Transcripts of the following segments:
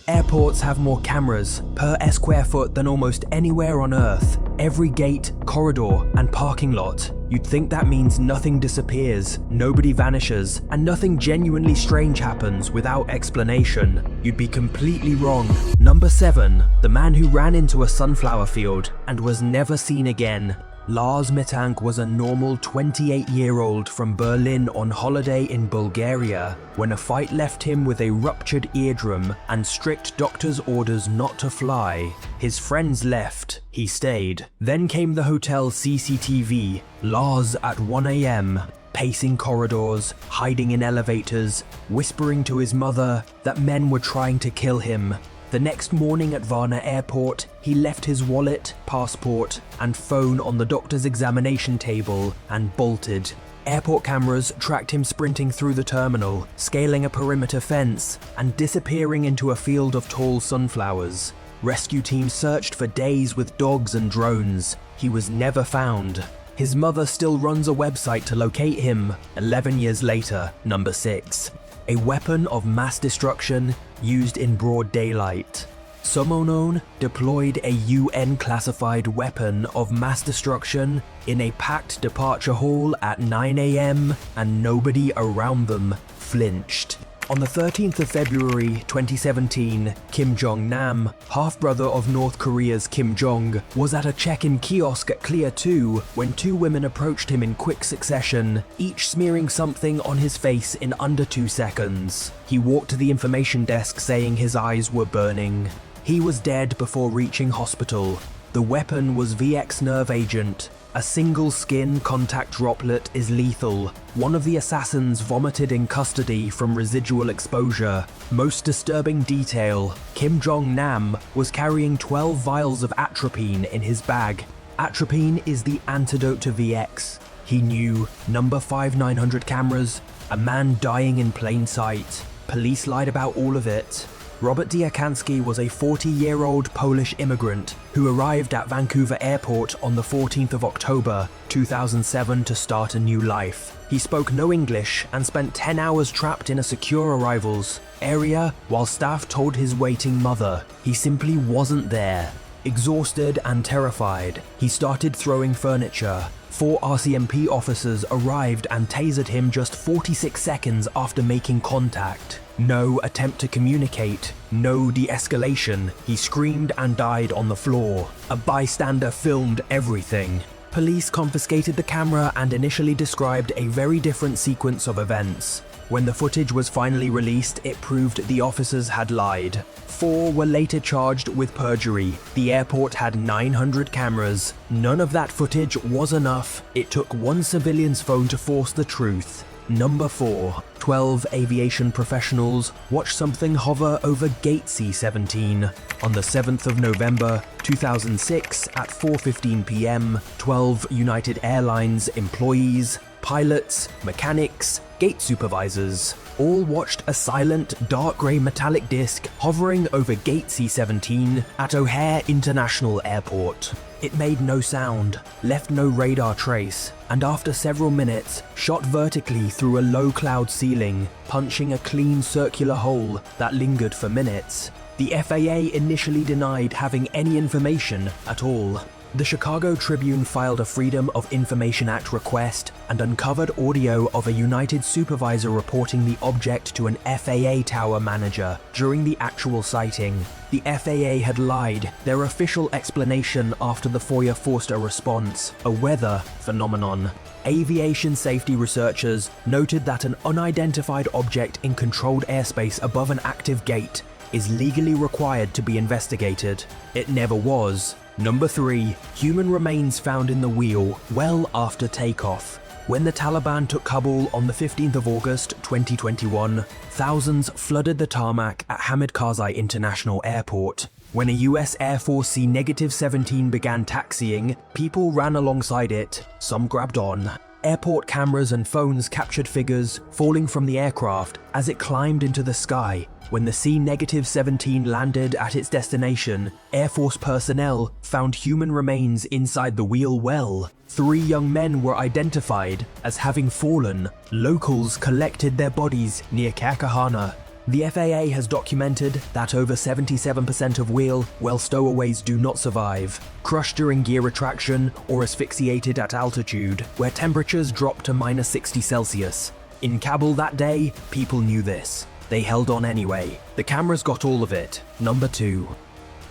Airports have more cameras per square foot than almost anywhere on Earth. Every gate, corridor, and parking lot. You'd think that means nothing disappears, nobody vanishes, and nothing genuinely strange happens without explanation. You'd be completely wrong. Number 7. The man who ran into a sunflower field and was never seen again. Lars Mittank was a normal 28-year-old from Berlin on holiday in Bulgaria when a fight left him with a ruptured eardrum and strict doctor's orders not to fly. His friends left, he stayed. Then came the hotel CCTV, Lars at 1 AM, pacing corridors, hiding in elevators, whispering to his mother that men were trying to kill him. The next morning at Varna Airport, he left his wallet, passport, and phone on the doctor's examination table and bolted. Airport cameras tracked him sprinting through the terminal, scaling a perimeter fence, and disappearing into a field of tall sunflowers. Rescue teams searched for days with dogs and drones. He was never found. His mother still runs a website to locate him. 11 years later. Number 6. A weapon of mass destruction used in broad daylight. Somonon deployed a UN-classified weapon of mass destruction in a packed departure hall at 9 AM and nobody around them flinched. On the 13th of February 2017, Kim Jong-nam, half-brother of North Korea's Kim Jong, was at a check-in kiosk at Clear 2 when 2 women approached him in quick succession, each smearing something on his face in under 2 seconds. He walked to the information desk saying his eyes were burning. He was dead before reaching hospital. The weapon was VX nerve agent. A single skin contact droplet is lethal. One of the assassins vomited in custody from residual exposure. Most disturbing detail, Kim Jong-nam was carrying 12 vials of atropine in his bag. Atropine is the antidote to VX. He knew. Number 5900 cameras, a man dying in plain sight. Police lied about all of it. Robert Diakanski was a 40-year-old Polish immigrant who arrived at Vancouver Airport on the 14th of October 2007 to start a new life. He spoke no English and spent 10 hours trapped in a secure arrivals area while staff told his waiting mother he simply wasn't there. Exhausted and terrified, he started throwing furniture. 4 RCMP officers arrived and tasered him just 46 seconds after making contact. No attempt to communicate, no de-escalation. He screamed and died on the floor. A bystander filmed everything. Police confiscated the camera and initially described a very different sequence of events. When the footage was finally released, it proved the officers had lied. 4 were later charged with perjury. The airport had 900 cameras. None of that footage was enough. It took one civilian's phone to force the truth. Number 4. 12 aviation professionals watched something hover over Gate C-17. On the 7th of November 2006 at 4:15 PM, 12 United Airlines employees, pilots, mechanics, gate supervisors, all watched a silent, dark grey metallic disc hovering over Gate C-17 at O'Hare International Airport. It made no sound, left no radar trace, and after several minutes, shot vertically through a low cloud ceiling, punching a clean circular hole that lingered for minutes. The FAA initially denied having any information at all. The Chicago Tribune filed a Freedom of Information Act request and uncovered audio of a United supervisor reporting the object to an FAA tower manager during the actual sighting. The FAA had lied. Their official explanation after the FOIA forced a response, a weather phenomenon. Aviation safety researchers noted that an unidentified object in controlled airspace above an active gate is legally required to be investigated. It never was. Number 3. Human remains found in the wheel well after takeoff. When the Taliban took Kabul on the 15th of August 2021, thousands flooded the tarmac at Hamid Karzai International Airport. When a US Air Force C-17 began taxiing, people ran alongside it, some grabbed on. Airport cameras and phones captured figures falling from the aircraft as it climbed into the sky. When the C-17 landed at its destination, Air Force personnel found human remains inside the wheel well. 3 young men were identified as having fallen. Locals collected their bodies near Kerkahana. The FAA has documented that over 77% of well stowaways do not survive, crushed during gear retraction or asphyxiated at altitude, where temperatures drop to -60 Celsius. In Kabul that day, people knew this. They held on anyway. The cameras got all of it. Number 2.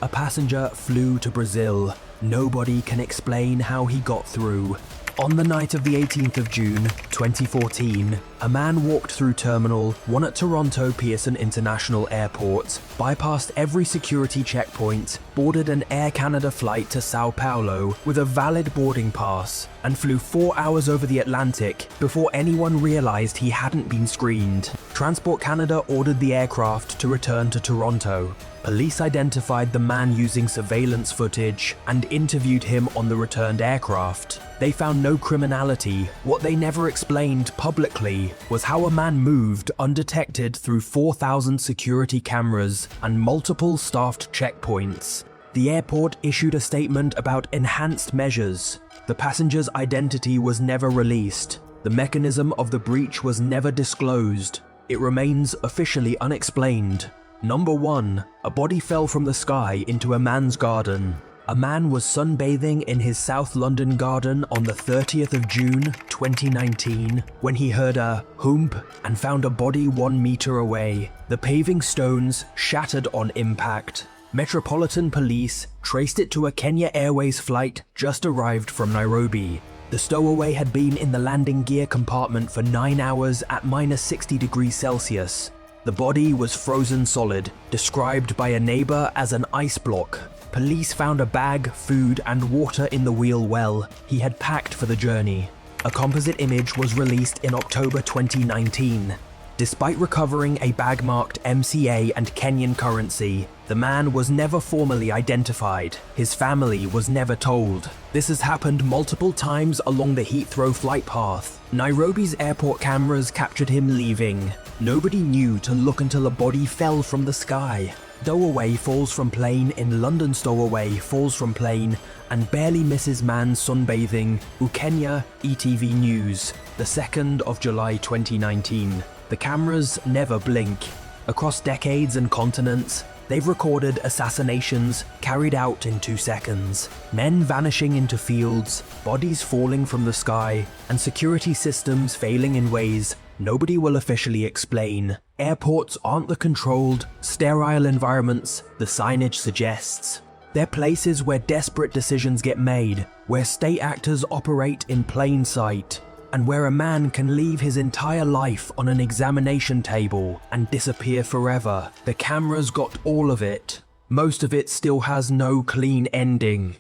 A passenger flew to Brazil. Nobody can explain how he got through. On the night of the 18th of June, 2014, a man walked through Terminal 1 at Toronto Pearson International Airport, bypassed every security checkpoint, boarded an Air Canada flight to Sao Paulo with a valid boarding pass, and flew 4 hours over the Atlantic before anyone realized he hadn't been screened. Transport Canada ordered the aircraft to return to Toronto. Police identified the man using surveillance footage and interviewed him on the returned aircraft. They found no criminality. What they never explained publicly was how a man moved undetected through 4,000 security cameras and multiple staffed checkpoints. The airport issued a statement about enhanced measures. The passenger's identity was never released. The mechanism of the breach was never disclosed. It remains officially unexplained. Number 1. A body fell from the sky into a man's garden. A man was sunbathing in his South London garden on the 30th of June, 2019, when he heard a "hoomp" and found a body 1 meter away. The paving stones shattered on impact. Metropolitan Police traced it to a Kenya Airways flight just arrived from Nairobi. The stowaway had been in the landing gear compartment for 9 hours at -60 degrees Celsius. The body was frozen solid, described by a neighbor as an ice block. Police found a bag, food, and water in the wheel well he had packed for the journey. A composite image was released in October 2019. Despite recovering a bag marked MCA and Kenyan currency, the man was never formally identified. His family was never told. This has happened multiple times along the Heathrow flight path. Nairobi's airport cameras captured him leaving. Nobody knew to look until a body fell from the sky. Stowaway falls from plane in London. Stowaway falls from plane and barely misses man sunbathing. Kenya, ETV News, the 2nd of July 2019. The cameras never blink. Across decades and continents, they've recorded assassinations carried out in 2 seconds, men vanishing into fields, bodies falling from the sky, and security systems failing in ways nobody will officially explain. Airports aren't the controlled, sterile environments the signage suggests. They're places where desperate decisions get made, where state actors operate in plain sight, and where a man can leave his entire life on an examination table and disappear forever. The cameras got all of it. Most of it still has no clean ending.